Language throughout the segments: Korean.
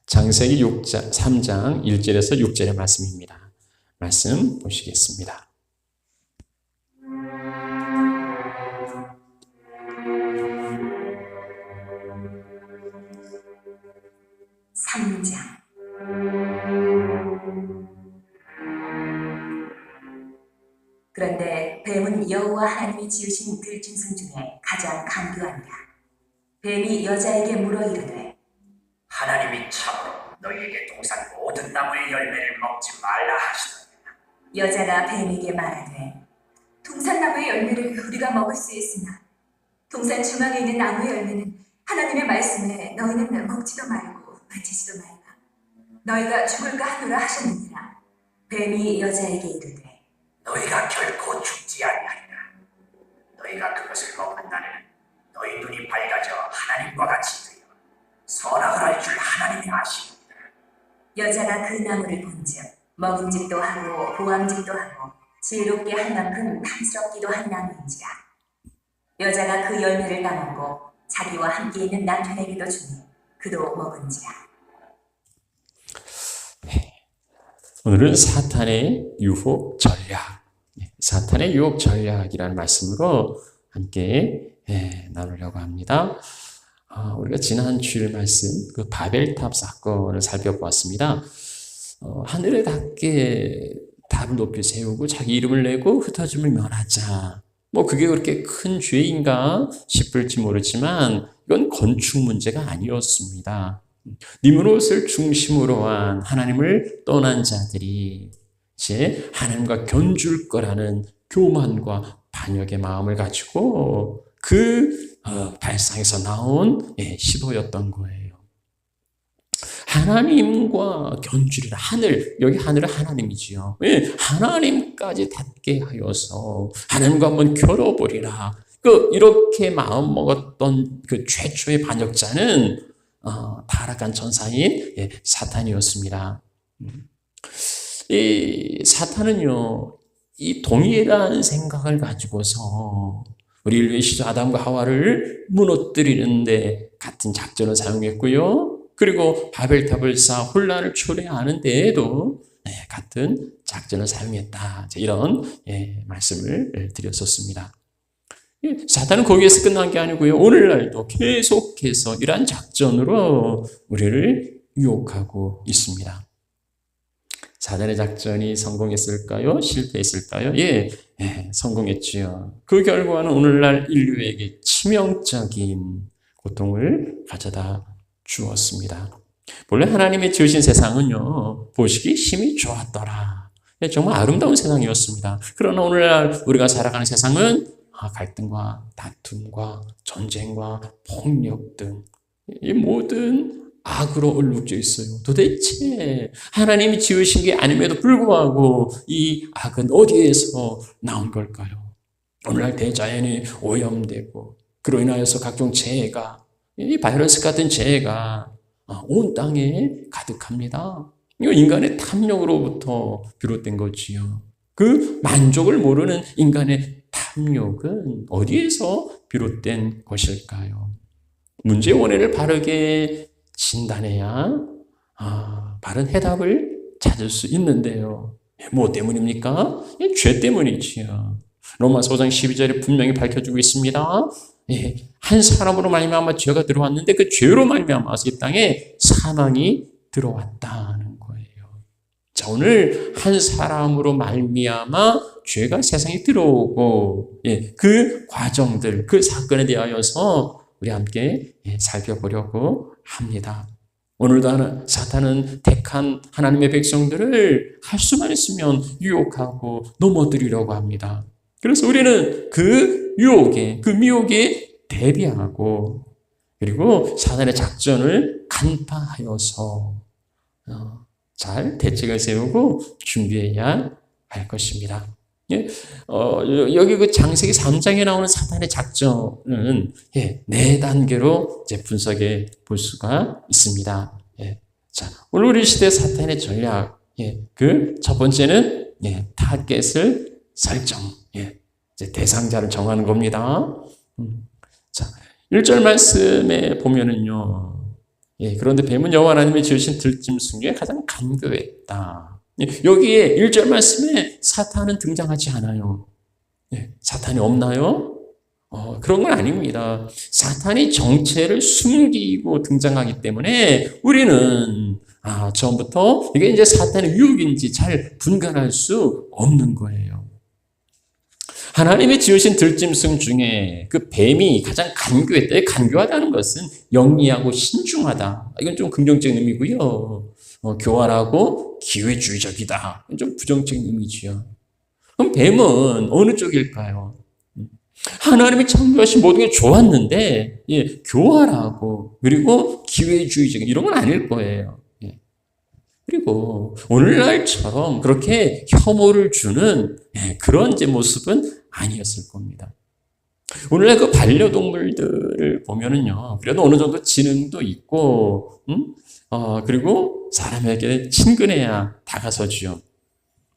창세기 3장 1절에서 6절의 말씀입니다. 말씀 보시겠습니다. 그런데 뱀은 여호와 하나님이 지으신 들짐승 중에 가장 강교하니라. 뱀이 여자에게 물어 이르되 하나님이 참으로 너희에게 동산 모든 나무의 열매를 먹지 말라 하시더니라. 여자가 뱀에게 말하되 동산나무의 열매를 우리가 먹을 수 있으나 동산 중앙에 있는 나무의 열매는 하나님의 말씀에 너희는 먹지도 말고 만지지도 말라. 너희가 죽을까 하노라 하셨느니라. 뱀이 여자에게 이르되 너희가 결코 죽지 아니하리라. 너희가 그것을 먹는 날에는 너희 눈이 밝아져 하나님과 같이 되어 선악을 알 줄 하나님이 아시느니라. 여자가 그 나무를 본즉 먹음직도 하고 보암직도 하고 지혜롭게 할 만큼 탐스럽기도 한 나무인지라. 여자가 그 열매를 따먹고 자기와 함께 있는 남편에게도 주니 그도 먹은지라. 오늘은 사탄의 유혹 전략, 사탄의 유혹 전략이라는 말씀으로 함께 나누려고 합니다. 우리가 지난 주일 말씀, 그 바벨탑 사건을 살펴보았습니다. 하늘에 닿게 탑을 높이 세우고 자기 이름을 내고 흩어짐을 면하자. 그게 그렇게 큰 죄인가 싶을지 모르지만 이건 건축 문제가 아니었습니다. 니므롯을 중심으로 한 하나님을 떠난 자들이 이제 하나님과 견줄 거라는 교만과 반역의 마음을 가지고 그 발상에서 나온 시도였던 거예요. 하나님과 견주리라. 하늘, 여기 하늘은 하나님이지요. 하나님까지 닿게 하여서 하나님과 한번 겨뤄보리라. 이렇게 마음 먹었던 그 최초의 반역자는 타락한 천사인 사탄이었습니다. 이 사탄은요, 이 동일한 생각을 가지고서 우리 인류의 시조 아담과 하와를 무너뜨리는데 같은 작전을 사용했고요. 그리고 바벨탑을 쌓아 혼란을 초래하는 데에도 같은 작전을 사용했다. 이런 말씀을 드렸었습니다. 사탄은 거기에서 끝난 게 아니고요. 오늘날도 계속해서 이러한 작전으로 우리를 유혹하고 있습니다. 사단의 작전이 성공했을까요? 실패했을까요? 성공했지요. 그 결과는 오늘날 인류에게 치명적인 고통을 가져다 주었습니다. 본래 하나님의 지으신 세상은요, 보시기 힘이 좋았더라. 정말 아름다운 세상이었습니다. 그러나 오늘날 우리가 살아가는 세상은 갈등과 다툼과 전쟁과 폭력 등 이 모든 악으로 얼룩져 있어요. 도대체 하나님이 지으신 게 아님에도 불구하고 이 악은 어디에서 나온 걸까요? 오늘날 대자연이 오염되고 그로 인하여서 각종 재해가, 이 바이러스 같은 재해가 온 땅에 가득합니다. 이거 인간의 탐욕으로부터 비롯된 거지요. 그 만족을 모르는 인간의 탐욕은 어디에서 비롯된 것일까요? 문제의 원인을 바르게 진단해야 바른 해답을 찾을 수 있는데요. 뭐 때문입니까? 죄 때문이지요. 로마서 5장 12절에 분명히 밝혀주고 있습니다. 한 사람으로 말미암아 죄가 들어왔는데 그 죄로 말미암아서 이 땅에 사망이 들어왔다는 거예요. 자, 오늘 한 사람으로 말미암아 죄가 세상에 들어오고 그 과정들, 그 사건에 대하여서 우리 함께 살펴보려고 합니다. 오늘도 사탄은 택한 하나님의 백성들을 할 수만 있으면 유혹하고 넘어뜨리려고 합니다. 그래서 우리는 그 유혹에, 그 미혹에 대비하고 그리고 사탄의 작전을 간파하여서 잘 대책을 세우고 준비해야 할 것입니다. 여기 그 창세기 3장에 나오는 사탄의 작전은 4단계로 이제 분석해 볼 수가 있습니다. 자, 오늘 우리 시대 사탄의 전략, 그 첫 번째는 타겟을 설정, 이제 대상자를 정하는 겁니다. 자, 1절 말씀에 보면은요, 예, 그런데 뱀은 여호와 하나님이 지으신 들짐승 중에 가장 간교했다. 예, 여기에 1절 말씀에 사탄은 등장하지 않아요. 예, 사탄이 없나요? 그런 건 아닙니다. 사탄이 정체를 숨기고 등장하기 때문에 우리는 처음부터 이게 이제 사탄의 유혹인지 잘 분간할 수 없는 거예요. 하나님이 지으신 들짐승 중에 그 뱀이 가장 간교했다. 간교하다는 것은 영리하고 신중하다. 이건 좀 긍정적인 의미고요. 교활하고 기회주의적이다. 좀 부정적인 의미지요. 그럼 뱀은 어느 쪽일까요? 하나님이 창조하신 모든 게 좋았는데, 예, 교활하고, 그리고 기회주의적인, 이런 건 아닐 거예요. 예. 그리고 오늘날처럼 그렇게 혐오를 주는 그런 이제 모습은 아니었을 겁니다. 오늘날 그 반려동물들을 보면은요, 그래도 어느 정도 지능도 있고, 그리고 사람에게 친근해야 다가서지요.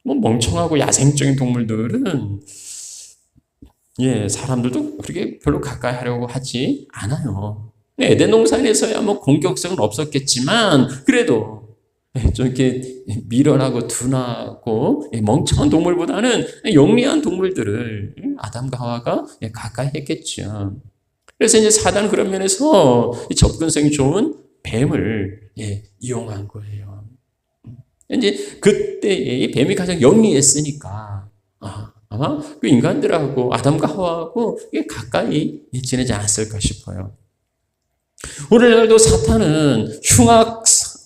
뭐 멍청하고 야생적인 동물들은 예, 사람들도 그렇게 별로 가까이 하려고 하지 않아요. 에덴 동산에서야 뭐 공격성은 없었겠지만 그래도 좀 이렇게 미련하고 둔하고 멍청한 동물보다는 영리한 동물들을 아담과 하와가 가까이 했겠죠. 그래서 이제 사단은 그런 면에서 접근성이 좋은 뱀을 이용한 거예요. 이제 그때 이 뱀이 가장 영리했으니까 아마 그 인간들하고 아담과 하와하고 가까이 지내지 않았을까 싶어요. 오늘날도 사탄은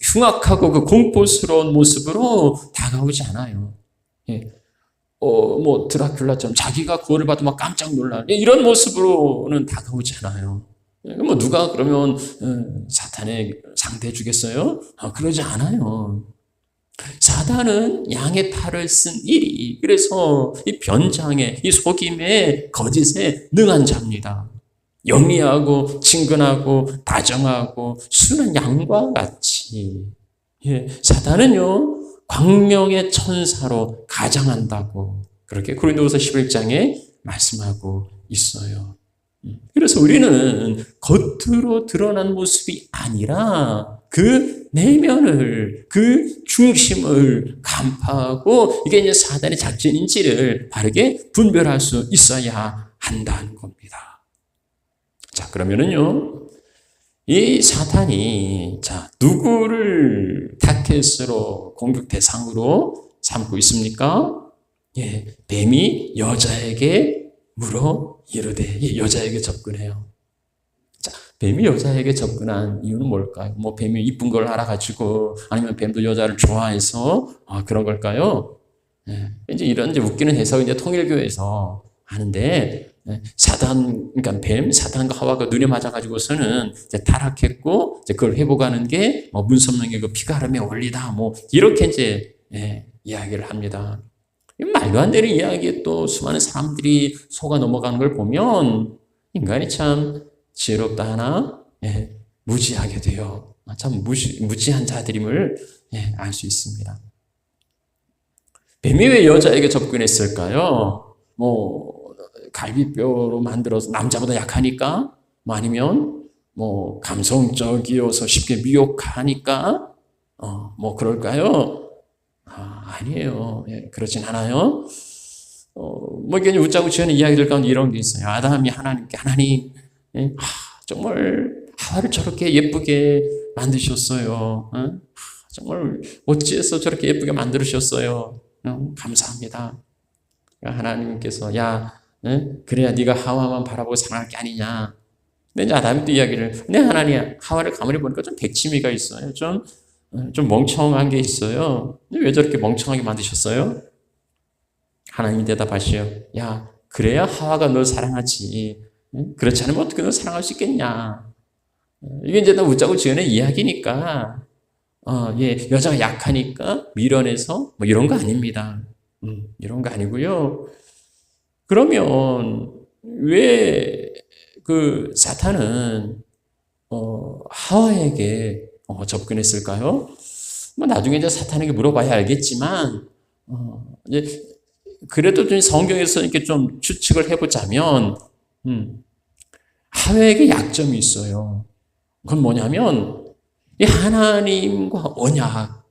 흉악하고 그 공포스러운 모습으로 다가오지 않아요. 뭐 드라큘라처럼 자기가 구원을 받으면 막 깜짝 놀라 이런 모습으로는 다가오지 않아요. 뭐 누가 그러면 사탄의 상대해 주겠어요? 그러지 않아요. 사단은 양의 탈을 쓴 일이 그래서 이 변장에 이 속임에 거짓에 능한 자입니다. 영리하고 친근하고 다정하고 순한 양과 같이 사단은요 광명의 천사로 가장한다고 그렇게 고린도후서 11장에 말씀하고 있어요. 그래서 우리는 겉으로 드러난 모습이 아니라 그 내면을, 그 중심을 간파하고 이게 이제 사단의 작전인지를 바르게 분별할 수 있어야 한다는 겁니다. 자, 그러면은요, 이 사탄이, 누구를 타겟으로 공격 대상으로 삼고 있습니까? 뱀이 여자에게 물어 이르되 여자에게 접근해요. 자, 뱀이 여자에게 접근한 이유는 뭘까요? 뭐 뱀이 이쁜 걸 알아가지고 아니면 뱀도 여자를 좋아해서 그런 걸까요? 이제 이런 이제 웃기는 해석을 이제 통일교에서 하는데 그러니까 뱀, 사단과 하와가 눈에 맞아가지고서는 이제 타락했고 이제 그걸 회복하는 게 문선명의 그 피가 흐름의 원리다. 뭐 이렇게 이제 이야기를 합니다. 말도 안 되는 이야기에 또 수많은 사람들이 속아 넘어가는 걸 보면 인간이 참 지혜롭다 하나 무지하게 돼요. 참 무지한 자들임을 알 수 있습니다. 뱀이 왜 여자에게 접근했을까요? 뭐 갈비뼈로 만들어서 남자보다 약하니까? 뭐 아니면 뭐 감성적이어서 쉽게 미혹하니까? 뭐 그럴까요? 아니에요. 그렇진 않아요. 뭐 이게 웃자고 지어낸 이야기들 가운데 이런 게 있어요. 아담이 하나님께 하나님, 정말 하와를 저렇게 예쁘게 만드셨어요. 정말 어찌해서 저렇게 예쁘게 만들으셨어요. 감사합니다. 하나님께서 그래야 네가 하와만 바라보고 사랑할 게 아니냐. 근데 이제 아담이 또 이야기를 하나님 하와를 가만히 보니까 좀 백치미가 있어요. 좀 멍청한 게 있어요. 왜 저렇게 멍청하게 만드셨어요? 하나님이 대답하시오. 그래야 하와가 널 사랑하지. 그렇지 않으면 어떻게 널 사랑할 수 있겠냐. 이게 이제 다 웃자고 지어낸 이야기니까, 여자가 약하니까 미련해서 뭐 이런 거 아닙니다. 이런 거 아니고요. 그러면 왜 그 사탄은 하와에게 접근했을까요? 뭐 나중에 이제 사탄에게 물어봐야 알겠지만, 이제 그래도 좀 성경에서 이렇게 좀 추측을 해보자면, 하와에게 약점이 있어요. 그건 뭐냐면, 이 하나님과 언약,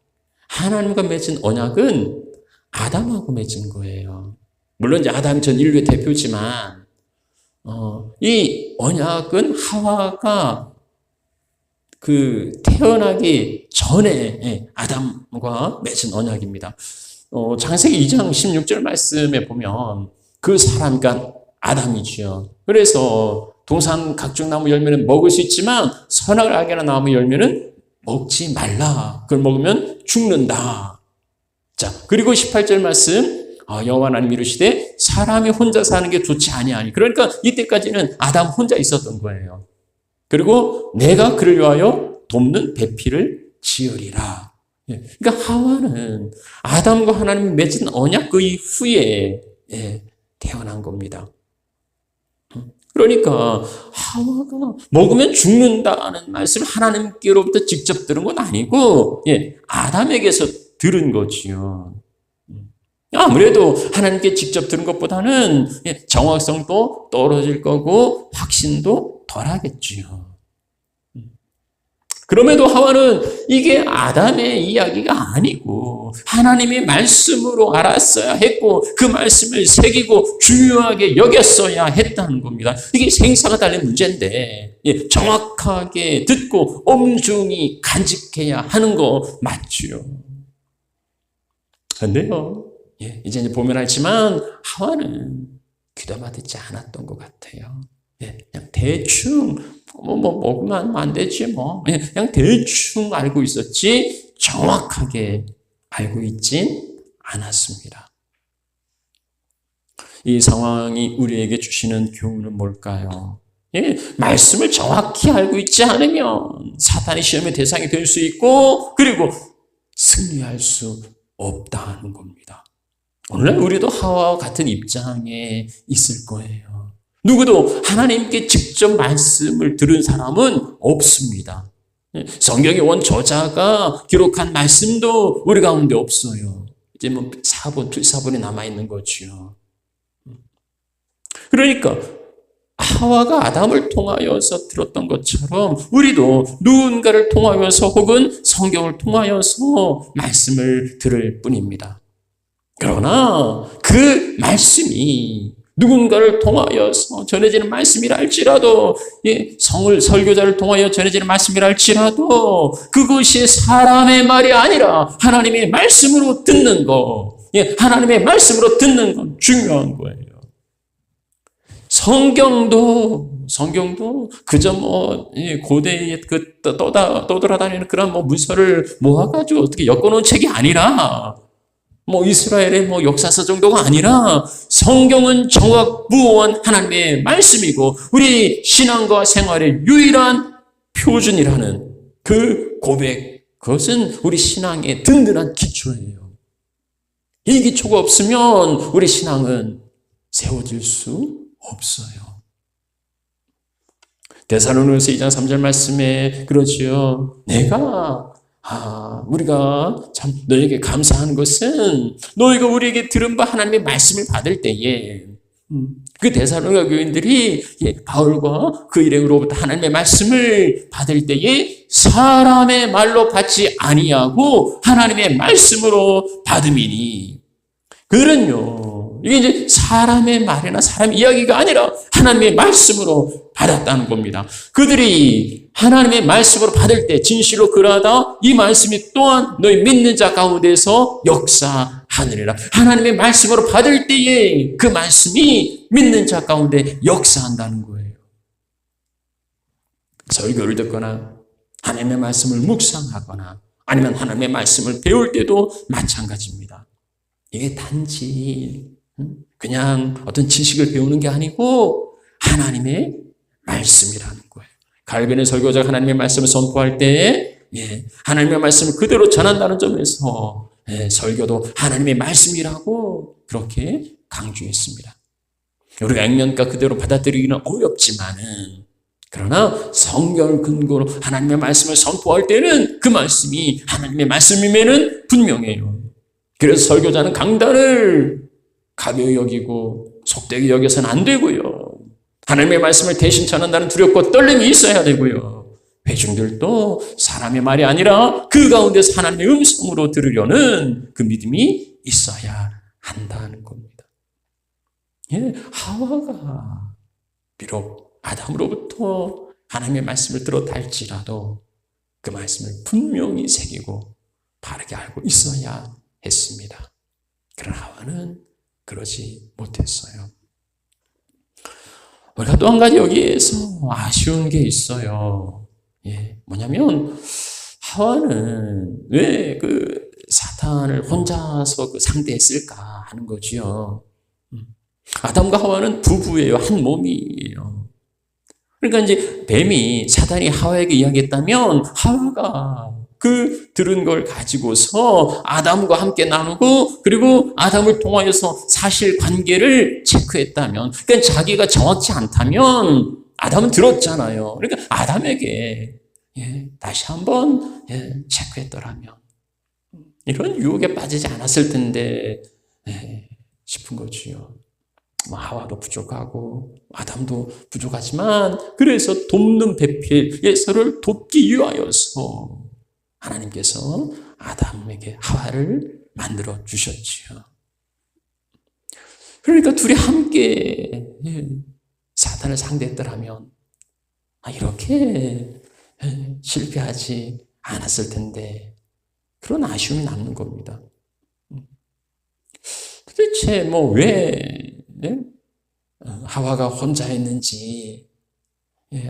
하나님과 맺은 언약은 아담하고 맺은 거예요. 물론 이제 아담이 전 인류의 대표지만, 이 언약은 하와가 태어나기 전에 아담과 맺은 언약입니다. 창세기 2장 16절 말씀에 보면 그 사람, 그러니까 아담이지요. 그래서 동산 각종 나무 열매는 먹을 수 있지만 선악을 알게 하는 나무 열매는 먹지 말라. 그걸 먹으면 죽는다. 자, 그리고 18절 말씀, 여호와 하나님이 이르시되 사람이 혼자 사는 게 좋지 아니하니. 그러니까 이때까지는 아담 혼자 있었던 거예요. 그리고 내가 그를 위하여 돕는 배필을 지으리라. 그러니까 하와는 아담과 하나님이 맺은 언약 그 이후에 태어난 겁니다. 그러니까 하와가 먹으면 죽는다는 말씀을 하나님께로부터 직접 들은 건 아니고 아담에게서 들은 거지요. 아무래도 하나님께 직접 들은 것보다는 정확성도 떨어질 거고 확신도 덜하겠지요. 그럼에도 하와는 이게 아담의 이야기가 아니고 하나님의 말씀으로 알았어야 했고 그 말씀을 새기고 중요하게 여겼어야 했다는 겁니다. 이게 생사가 달린 문제인데 정확하게 듣고 엄중히 간직해야 하는 거 맞죠. 그런데요, 이제 보면 알지만 하와는 귀담아 듣지 않았던 것 같아요. 그냥 대충 먹으면 안 되지 뭐. 그냥 대충 알고 있었지 정확하게 알고 있진 않았습니다. 이 상황이 우리에게 주시는 교훈은 뭘까요? 말씀을 정확히 알고 있지 않으면 사탄의 시험의 대상이 될 수 있고 그리고 승리할 수 없다는 겁니다. 오늘날 우리도 하와와 같은 입장에 있을 거예요. 누구도 하나님께 직접 말씀을 들은 사람은 없습니다. 성경의 원 저자가 기록한 말씀도 우리 가운데 없어요. 이제 사본이 남아있는 거죠. 그러니까 하와가 아담을 통하여서 들었던 것처럼 우리도 누군가를 통하여서 혹은 성경을 통하여서 말씀을 들을 뿐입니다. 그러나 그 말씀이 누군가를 통하여서 전해지는 말씀이라 할지라도 설교자를 통하여 전해지는 말씀이라 할지라도 그것이 사람의 말이 아니라 하나님의 말씀으로 듣는 거, 하나님의 말씀으로 듣는 건 중요한 거예요. 성경도 그저 고대에 떠돌아다니는 그런 문서를 모아가지고 어떻게 엮어놓은 책이 아니라 이스라엘의 역사서 정도가 아니라 성경은 정확무오한 하나님의 말씀이고 우리 신앙과 생활의 유일한 표준이라는 그 고백, 그것은 우리 신앙의 든든한 기초예요. 이 기초가 없으면 우리 신앙은 세워질 수 없어요. 데살로니가서 2장 3절 말씀에 그러지요. 우리가 참 너에게 감사하는 것은 너희가 우리에게 들은 바 하나님의 말씀을 받을 때에 그 데살로니가 교인들이 바울과 그 일행으로부터 하나님의 말씀을 받을 때에 사람의 말로 받지 아니하고 하나님의 말씀으로 받음이니 그들은요 이게 이제 사람의 말이나 사람 이야기가 아니라 하나님의 말씀으로 받았다는 겁니다. 그들이 하나님의 말씀으로 받을 때 진실로 그러하다 이 말씀이 또한 너희 믿는 자 가운데서 역사하느니라. 하나님의 말씀으로 받을 때에 그 말씀이 믿는 자 가운데 역사한다는 거예요. 설교를 듣거나 하나님의 말씀을 묵상하거나 아니면 하나님의 말씀을 배울 때도 마찬가지입니다. 이게 단지 그냥 어떤 지식을 배우는 게 아니고 하나님의 말씀이라는 거예요. 갈변의 설교자가 하나님의 말씀을 선포할 때 하나님의 말씀을 그대로 전한다는 점에서 설교도 하나님의 말씀이라고 그렇게 강조했습니다. 우리가 액면가 그대로 받아들이기는 어렵지만은 그러나 성경을 근거로 하나님의 말씀을 선포할 때는 그 말씀이 하나님의 말씀임에는 분명해요. 그래서 설교자는 강단을 가벼이 여기고 속되게 여겨서는 안 되고요. 하나님의 말씀을 대신 전한다는 두렵고 떨림이 있어야 되고요. 회중들도 사람의 말이 아니라 그 가운데서 하나님의 음성으로 들으려는 그 믿음이 있어야 한다는 겁니다. 예, 하와가 비록 아담으로부터 하나님의 말씀을 들었다 할지라도 그 말씀을 분명히 새기고 바르게 알고 있어야 했습니다. 그러나 하와는 그러지 못했어요. 우리가 또 한 가지 여기에서 아쉬운 게 있어요. 예, 뭐냐면 하와는 왜 그 사탄을 혼자서 그 상대했을까 하는 거지요. 아담과 하와는 부부예요. 한 몸이에요. 그러니까 이제 뱀이 사단이 하와에게 이야기했다면 하와가 그 들은 걸 가지고서 아담과 함께 나누고 그리고 아담을 통하여서 사실관계를 체크했다면, 그러니까 자기가 정확치 않다면 아담은 들었잖아요. 그러니까 아담에게 다시 한번 체크했더라면 이런 유혹에 빠지지 않았을 텐데 싶은 거지요. 하와도 부족하고 아담도 부족하지만 그래서 돕는 배필 서로를 돕기 위하여서 하나님께서 아담에게 하와를 만들어 주셨지요. 그러니까 둘이 함께 사탄을 상대했더라면 이렇게 실패하지 않았을 텐데 그런 아쉬움이 남는 겁니다. 도대체 왜 하와가 혼자 했는지,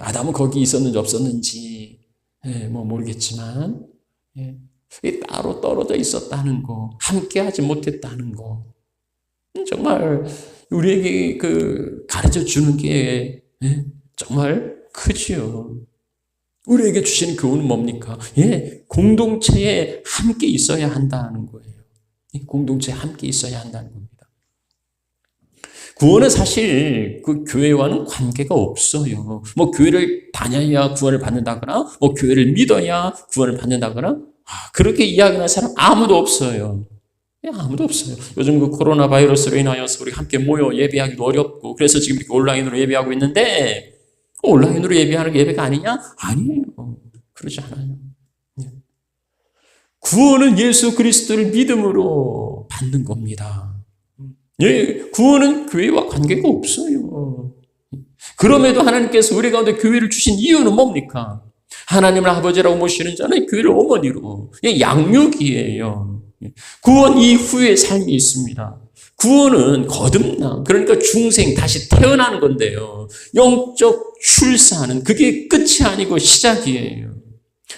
아담은 거기 있었는지 없었는지 모르겠지만 따로 떨어져 있었다는 거, 함께하지 못했다는 거, 정말 우리에게 그 가르쳐 주는 게 정말 크지요. 우리에게 주시는 교훈은 뭡니까? 공동체에 함께 있어야 한다는 거예요. 공동체에 함께 있어야 한다는 겁니다. 구원은 사실 그 교회와는 관계가 없어요. 교회를 다녀야 구원을 받는다거나, 교회를 믿어야 구원을 받는다거나, 그렇게 이야기하는 사람 아무도 없어요. 아무도 없어요. 요즘 그 코로나 바이러스로 인하여서 우리 함께 모여 예배하기도 어렵고, 그래서 지금 이렇게 온라인으로 예배하고 있는데, 온라인으로 예배하는 게 예배가 아니냐? 아니에요. 그러지 않아요. 구원은 예수 그리스도를 믿음으로 받는 겁니다. 구원은 교회와 관계가 없어요. 그럼에도 하나님께서 우리 가운데 교회를 주신 이유는 뭡니까? 하나님을 아버지라고 모시는 자는 교회를 어머니로, 양육이에요. 구원 이후의 삶이 있습니다. 구원은 거듭남, 그러니까 중생, 다시 태어나는 건데요. 영적 출산은 그게 끝이 아니고 시작이에요.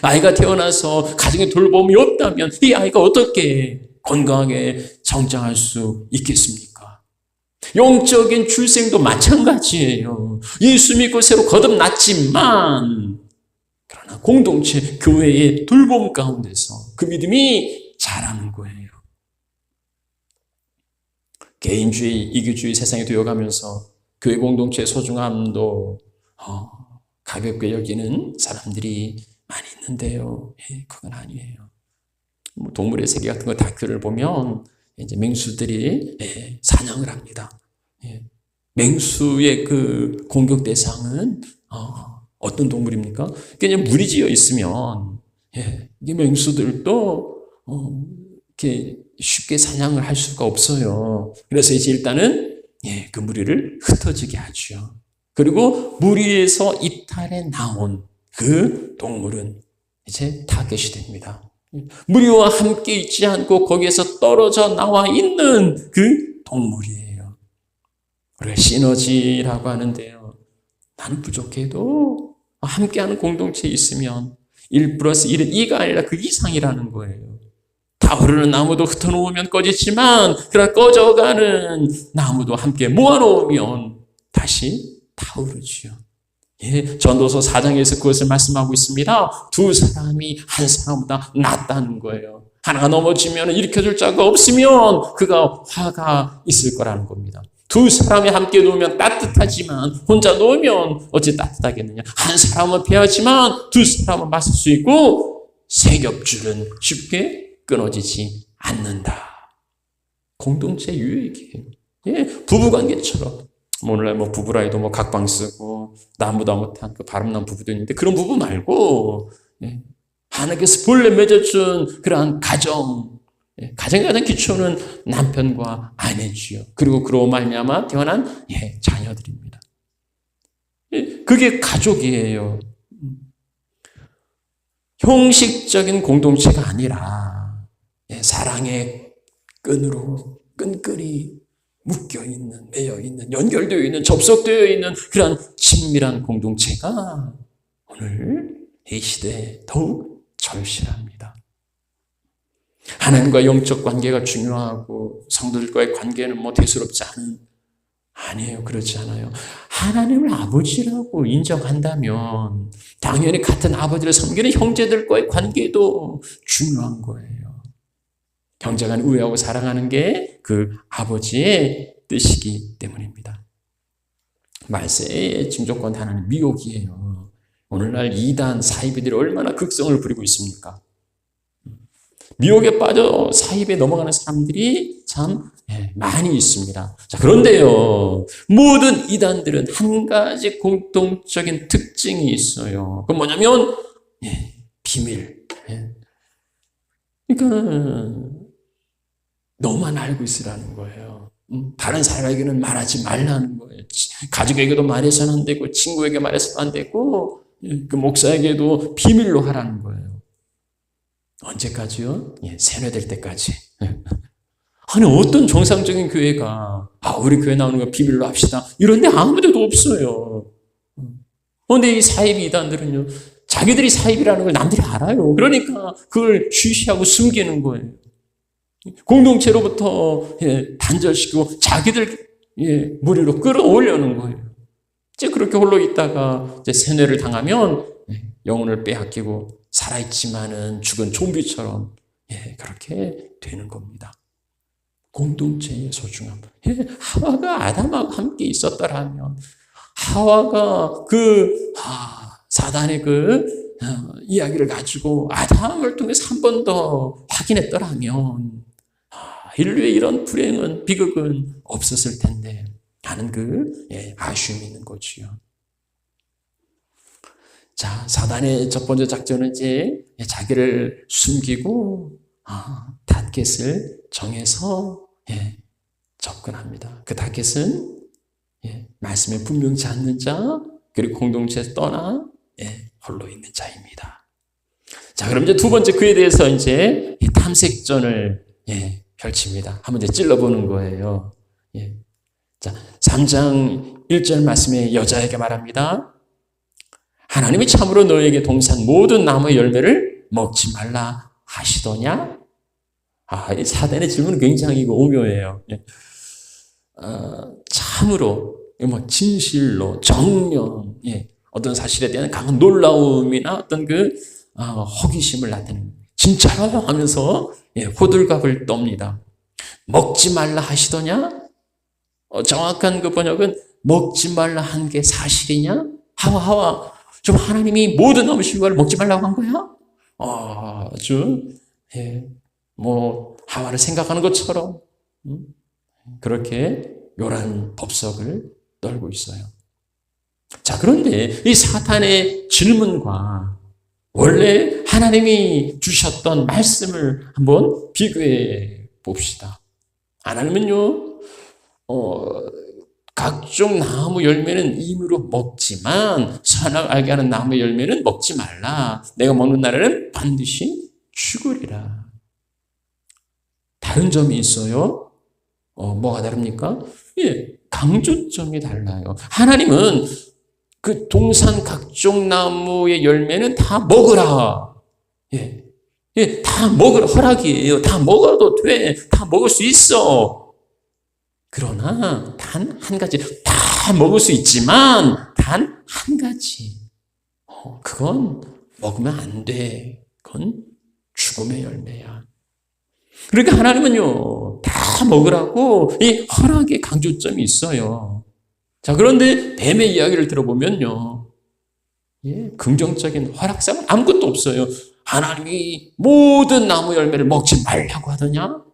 아이가 태어나서 가정에 돌봄이 없다면 이 아이가 어떻게 건강하게 성장할 수 있겠습니까? 영적인 출생도 마찬가지예요. 예수 믿고 새로 거듭났지만 그러나 공동체, 교회의 돌봄 가운데서 그 믿음이 자라는 거예요. 개인주의, 이기주의 세상에 되어가면서 교회 공동체의 소중함도 가볍게 여기는 사람들이 많이 있는데요. 그건 아니에요. 동물의 세계 같은 거 다큐를 보면 이제 맹수들이 사냥을 합니다. 맹수의 그 공격 대상은 어떤 동물입니까? 그냥 물이 지어 있으면 이 맹수들도 이렇게 쉽게 사냥을 할 수가 없어요. 그래서 이제 일단은 그 무리를 흩어지게 하죠. 그리고 무리에서 이탈해 나온 그 동물은 이제 타겟이 됩니다. 무리와 함께 있지 않고 거기에서 떨어져 나와 있는 그 동물이에요. 우리가 시너지라고 하는데요. 나는 부족해도 함께하는 공동체에 있으면 1+1은 2가 아니라 그 이상이라는 거예요. 타오르는 나무도 흩어놓으면 꺼지지만 그러나 꺼져가는 나무도 함께 모아놓으면 다시 타오르지요. 전도서 4장에서 그것을 말씀하고 있습니다. 두 사람이 한 사람보다 낫다는 거예요. 하나가 넘어지면 일으켜줄 자가 없으면 그가 화가 있을 거라는 겁니다. 두 사람이 함께 놓으면 따뜻하지만 혼자 놓으면 어찌 따뜻하겠느냐. 한 사람은 패하지만 두 사람은 맞설 수 있고 세 겹줄은 쉽게 끊어지지 않는다. 공동체 유익이에요. 부부관계처럼 오늘날 부부라 해도 각방 쓰고 나무도 못한 그 바람난 부부도 있는데 그런 부부 말고 하나님께서 본래 맺어준 그러한 가정, 가정의 가장 기초는 남편과 아내지요. 그리고 그로 말미암아 태어난 자녀들입니다. 그게 가족이에요. 형식적인 공동체가 아니라 사랑의 끈으로 끈끈이 묶여있는, 매여있는, 연결되어 있는, 접속되어 있는 그런 친밀한 공동체가 오늘 이 시대에 더욱 절실합니다. 하나님과 영적 관계가 중요하고 성도들과의 관계는 대수롭지 않은, 아니에요. 그렇지 않아요. 하나님을 아버지라고 인정한다면 당연히 같은 아버지를 섬기는 형제들과의 관계도 중요한 거예요. 형제간 우애하고 사랑하는 게 그 아버지의 뜻이기 때문입니다. 말세의 증조권 하나는 미혹이에요. 오늘날 이단 사이비들이 얼마나 극성을 부리고 있습니까? 미혹에 빠져 사입에 넘어가는 사람들이 참 많이 있습니다. 자, 그런데요, 모든 이단들은 한 가지 공통적인 특징이 있어요. 그건 뭐냐면 비밀. 그러니까 너만 알고 있으라는 거예요. 다른 사람에게는 말하지 말라는 거예요. 가족에게도 말해서는 안 되고 친구에게 말해서는 안 되고 그 목사에게도 비밀로 하라는 거예요. 언제까지요? 세뇌될 때까지. 아니 어떤 정상적인 교회가 우리 교회 나오는 거 비밀로 합시다 이런데 아무 데도 없어요. 그런데 이 사이비 이단들은요, 자기들이 사이비라는 걸 남들이 알아요. 그러니까 그걸 쉬쉬하고 숨기는 거예요. 공동체로부터 단절시키고 자기들 무리로 끌어올려는 거예요. 이제 그렇게 홀로 있다가 이제 세뇌를 당하면 영혼을 빼앗기고 살아있지만은 죽은 좀비처럼 그렇게 되는 겁니다. 공동체의 소중함. 하와가 아담하고 함께 있었더라면, 하와가 사단의 이야기를 가지고 아담을 통해서 한 번 더 확인했더라면 인류의 이런 불행은, 비극은 없었을 텐데 하는 아쉬움이 있는 거지요. 자, 사단의 첫 번째 작전은 이제 자기를 숨기고 타겟을 정해서 접근합니다. 그 타겟은 말씀에 분명치 않는 자, 그리고 공동체에서 떠나 홀로 있는 자입니다. 자, 그럼 이제 두 번째 그에 대해서 이제 탐색전을 펼칩니다. 한번 이제 찔러보는 거예요. 자, 3장 1절 말씀에 여자에게 말합니다. 하나님이 참으로 너에게 동산 모든 나무의 열매를 먹지 말라 하시더냐? 이 사단의 질문은 굉장히 오묘해요. 참으로, 진실로, 정령, 어떤 사실에 대한 강한 놀라움이나 어떤 호기심을 나타내는, 진짜로 하면서 호들갑을 떱니다. 먹지 말라 하시더냐? 정확한 번역은 먹지 말라 한 게 사실이냐? 하와, 좀 하나님이 모든 나무 실과를 먹지 말라고 한 거야? 아주 하와를 생각하는 것처럼 그렇게 요란 법석을 떨고 있어요. 자, 그런데 이 사탄의 질문과 원래 하나님이 주셨던 말씀을 한번 비교해 봅시다. 하나님은요, 각종 나무 열매는 임으로 먹지만 선악 알게 하는 나무 열매는 먹지 말라. 내가 먹는 날에는 반드시 죽으리라. 다른 점이 있어요. 뭐가 다릅니까? 강조점이 달라요. 하나님은 그 동산 각종 나무의 열매는 다 먹으라. 다 먹으라. 허락이에요. 다 먹어도 돼. 다 먹을 수 있어. 그러나 단 한 가지, 다 먹을 수 있지만 단 한 가지, 그건 먹으면 안 돼. 그건 죽음의 열매야. 그러니까 하나님은요, 다 먹으라고 이 허락의 강조점이 있어요. 자, 그런데 뱀의 이야기를 들어보면요, 긍정적인 허락사항은 아무것도 없어요. 하나님이 모든 나무 열매를 먹지 말라고 하더냐?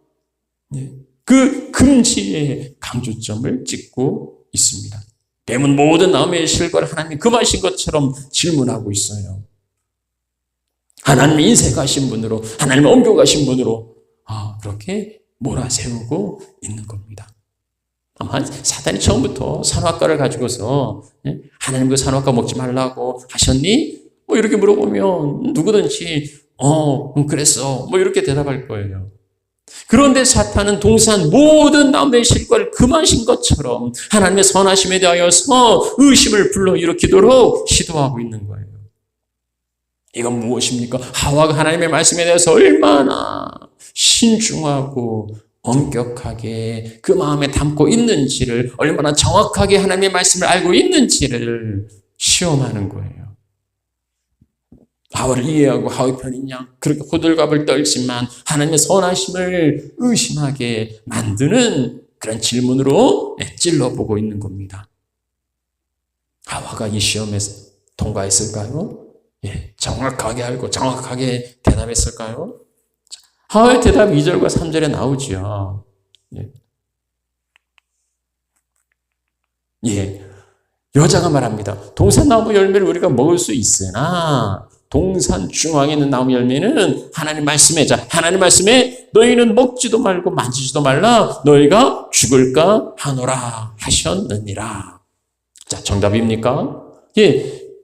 그 금지의 강조점을 찍고 있습니다. 뱀은 모든 나무의 실과를 하나님이 금하신 것처럼 질문하고 있어요. 하나님이 인색하신 분으로, 하나님이 엄격하신 분으로 그렇게 몰아세우고 있는 겁니다. 아마 사단이 처음부터 선악과를 가지고서 하나님 그 선악과 먹지 말라고 하셨니? 뭐 이렇게 물어보면 누구든지 그랬어 뭐 이렇게 대답할 거예요. 그런데 사탄은 동산 모든 나무의 실과를 금하신 것처럼 하나님의 선하심에 대하여서 의심을 불러일으키도록 시도하고 있는 거예요. 이건 무엇입니까? 하와가 하나님의 말씀에 대해서 얼마나 신중하고 엄격하게 그 마음에 담고 있는지를, 얼마나 정확하게 하나님의 말씀을 알고 있는지를 시험하는 거예요. 하와를 이해하고 하와의 편이냐, 그렇게 호들갑을 떨지만 하나님의 선하심을 의심하게 만드는 그런 질문으로 찔러보고 있는 겁니다. 하와가 이 시험에서 통과했을까요? 정확하게 알고 정확하게 대답했을까요? 하와의 대답 2절과 3절에 나오죠. 여자가 말합니다. 동산나무 열매를 우리가 먹을 수 있으나 동산 중앙에 있는 나무 열매는 하나님 말씀에, 하나님 말씀에 너희는 먹지도 말고 만지지도 말라 너희가 죽을까 하노라 하셨느니라. 자, 정답입니까?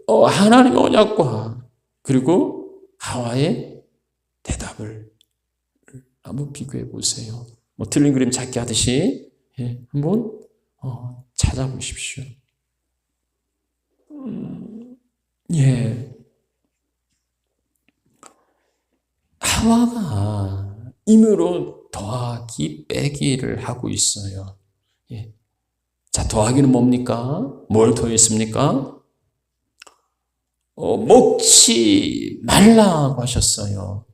하나님의 언약과 그리고 하와의 대답을 한번 비교해 보세요. 틀린 그림 찾기 하듯이 한번 찾아보십시오. 하와가 임의로 더하기 빼기를 하고 있어요. 자, 더하기는 뭡니까? 뭘 더했습니까? 먹지 말라고 하셨어요.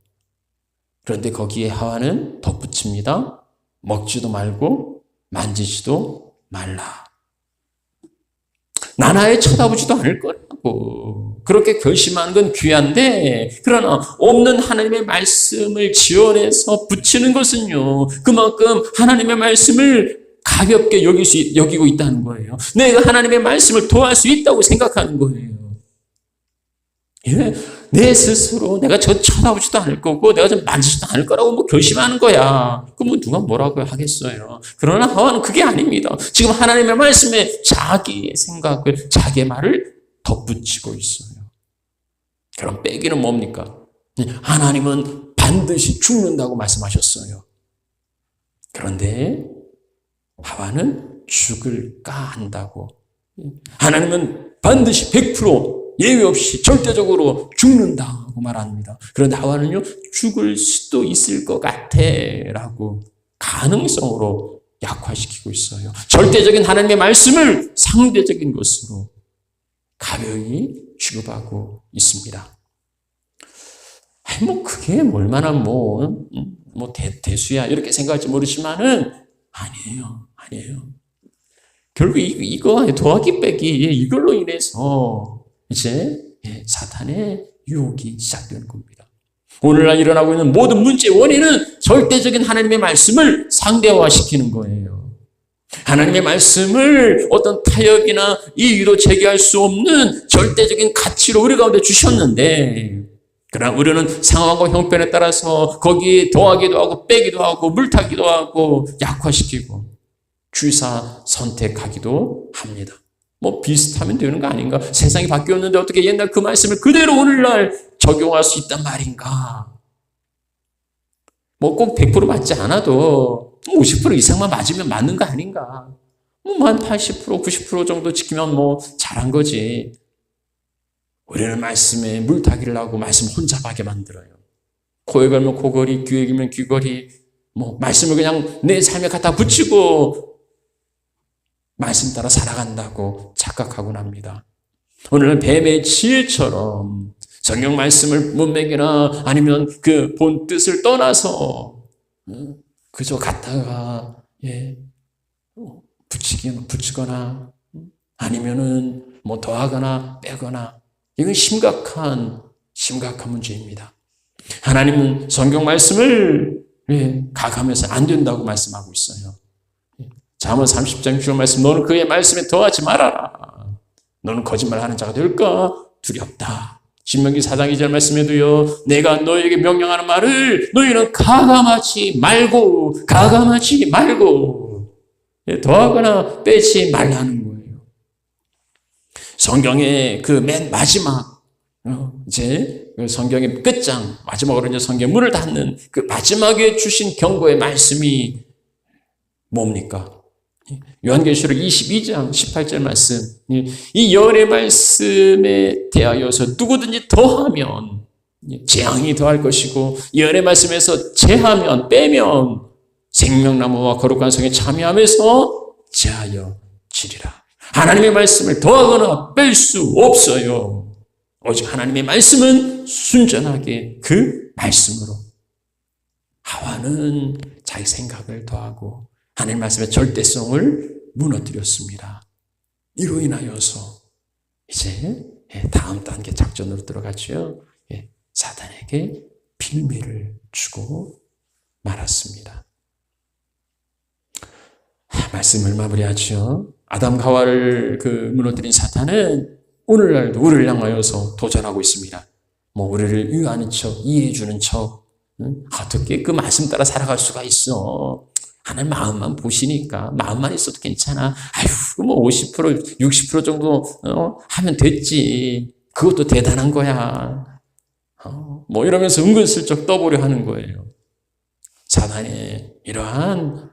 그런데 거기에 하와는 덧붙입니다. 먹지도 말고 만지지도 말라. 나나에 쳐다보지도 않을 거라고. 그렇게 결심하는 건 귀한데, 그러나 없는 하나님의 말씀을 지어내서 붙이는 것은요, 그만큼 하나님의 말씀을 가볍게 여기고 있다는 거예요. 내가 하나님의 말씀을 도할 수 있다고 생각하는 거예요. 내 스스로 내가 저 쳐다보지도 않을 거고 내가 좀 만지지도 않을 거라고 결심하는 거야. 그럼 누가 뭐라고 하겠어요. 그러나 하와는 그게 아닙니다. 지금 하나님의 말씀에 자기의 생각을, 자기의 말을 덧붙이고 있어요. 그럼 빼기는 뭡니까? 하나님은 반드시 죽는다고 말씀하셨어요. 그런데 하와는 죽을까 한다고. 하나님은 반드시 100% 예외 없이 절대적으로 죽는다고 말합니다. 그런데 하와는요, 죽을 수도 있을 것 같아 라고 가능성으로 약화시키고 있어요. 절대적인 하나님의 말씀을 상대적인 것으로 가벼이 취급하고 있습니다. 그게 얼마나 대수야 이렇게 생각할지 모르지만은 아니에요. 결국 이거 더하기 빼기 이걸로 인해서 이제 사탄의 유혹이 시작되는 겁니다. 오늘날 일어나고 있는 모든 문제의 원인은 절대적인 하나님의 말씀을 상대화시키는 거예요. 하나님의 말씀을 어떤 타협이나 이유도 제기할 수 없는 절대적인 가치로 우리 가운데 주셨는데, 그러나 우리는 상황과 형편에 따라서 거기에 더하기도 하고 빼기도 하고 물타기도 하고 약화시키고 주사 선택하기도 합니다. 비슷하면 되는 거 아닌가? 세상이 바뀌었는데 어떻게 옛날 그 말씀을 그대로 오늘날 적용할 수 있단 말인가? 꼭 100% 맞지 않아도 50% 이상만 맞으면 맞는 거 아닌가? 한 80%, 90% 정도 지키면 잘한 거지. 우리는 말씀에 물타기를 하고 말씀 혼잡하게 만들어요. 코에 걸면 코걸이, 귀에 걸면 귀걸이, 말씀을 그냥 내 삶에 갖다 붙이고 말씀 따라 살아간다고 착각하곤 합니다. 오늘은 뱀의 지혜처럼 성경 말씀을 문맥이나 아니면 그 본 뜻을 떠나서 그저 갖다가 붙이거나 아니면은 더하거나 빼거나, 이건 심각한 문제입니다. 하나님은 성경 말씀을 가감해서 안 된다고 말씀하고 있어요. 잠언 30장 6절 말씀, 너는 그의 말씀에 더하지 말아라. 너는 거짓말하는 자가 될까 두렵다. 신명기 4장 2절 말씀에도요, 내가 너에게 명령하는 말을 너희는 가감하지 말고 더하거나 빼지 말라는 거예요. 성경의 그 맨 마지막, 이제 성경의 끝장, 마지막으로 이제 성경 문을 닫는 그 마지막에 주신 경고의 말씀이 뭡니까? 요한계시록 22장 18절 말씀, 이 열의 말씀에 대하여서 누구든지 더하면 재앙이 더할 것이고, 열의 말씀에서 제하면, 빼면 생명나무와 거룩한 성에 참여하면서 제하여 지리라. 하나님의 말씀을 더하거나 뺄 수 없어요. 오직 하나님의 말씀은 순전하게 그 말씀으로. 하와는 자기 생각을 더하고 하나님 말씀의 절대성을 무너뜨렸습니다. 이로 인하여서 이제 다음 단계 작전으로 들어갔죠. 사단에게 빌미를 주고 말았습니다. 말씀을 마무리하죠. 아담과 하와를 무너뜨린 사탄은 오늘날도 우리를 향하여서 도전하고 있습니다. 우리를 위하는 척, 이해해주는 척, 어떻게 그 말씀 따라 살아갈 수가 있어? 하나님 마음만 보시니까, 마음만 있어도 괜찮아. 50%, 60% 정도 하면 됐지. 그것도 대단한 거야. 이러면서 은근슬쩍 떠보려 하는 거예요. 사단의 이러한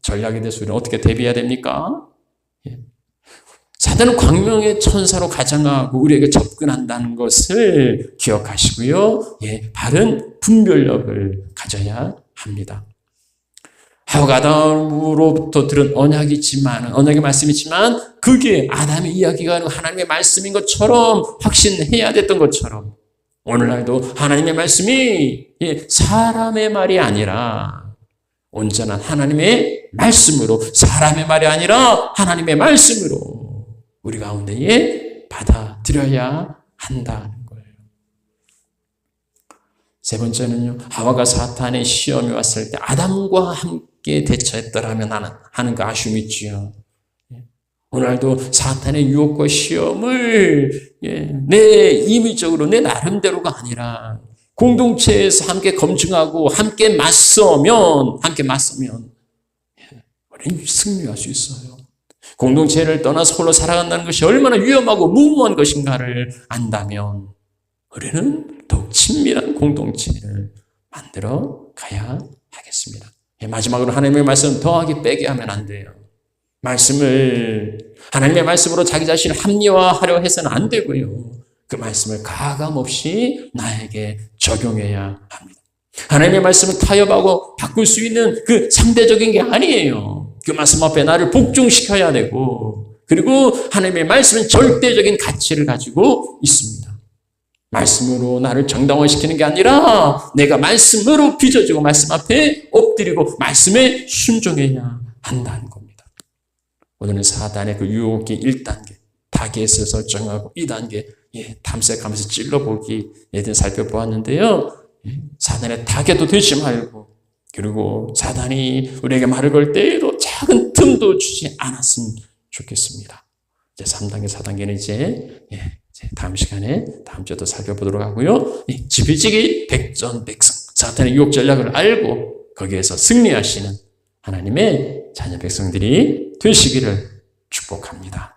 전략에 대해서 우리는 어떻게 대비해야 됩니까? 사단은 광명의 천사로 가장하고 우리에게 접근한다는 것을 기억하시고요. 바른 분별력을 가져야 합니다. 하와가 아담으로부터 들은 언약의 말씀이지만 그게 아담의 이야기가 아니고 하나님의 말씀인 것처럼 확신해야 됐던 것처럼 오늘날도 하나님의 말씀이 사람의 말이 아니라 온전한 하나님의 말씀으로, 사람의 말이 아니라 하나님의 말씀으로 우리 가운데에 받아들여야 한다는 거예요. 세 번째는요, 하와가 사탄의 시험이 왔을 때 아담과 함께 대처했더라면 하는 그 아쉬움이 있지요. 오늘도 사탄의 유혹과 시험을 내 임의적으로, 내 나름대로가 아니라 공동체에서 함께 검증하고 함께 맞서면 우리는 승리할 수 있어요. 공동체를 떠나서 홀로 살아간다는 것이 얼마나 위험하고 무모한 것인가를 안다면 우리는 더욱 친밀한 공동체를 만들어 가야 하겠습니다. 마지막으로 하나님의 말씀 더하기 빼게 하면 안 돼요. 하나님의 말씀으로 자기 자신을 합리화하려 해서는 안 되고요. 그 말씀을 가감없이 나에게 적용해야 합니다. 하나님의 말씀을 타협하고 바꿀 수 있는 그 상대적인 게 아니에요. 그 말씀 앞에 나를 복종시켜야 되고, 그리고 하나님의 말씀은 절대적인 가치를 가지고 있습니다. 말씀으로 나를 정당화시키는 게 아니라 내가 말씀으로 빚어지고 말씀 앞에 엎드리고 말씀에 순종해야 한다는 겁니다. 오늘은 사단의 그 유혹의 1단계, 타겟을 설정하고 2단계, 탐색하면서 찔러보기에 대해 살펴보았는데요. 사단의 타겟도 되지 말고, 그리고 사단이 우리에게 말을 걸 때에도 작은 틈도 주지 않았으면 좋겠습니다. 이제 3단계, 4단계는 이제 다음 시간에 다음 주에 또 살펴보도록 하고요. 지피지기 백전백승, 사탄의 유혹 전략을 알고 거기에서 승리하시는 하나님의 자녀 백성들이 되시기를 축복합니다.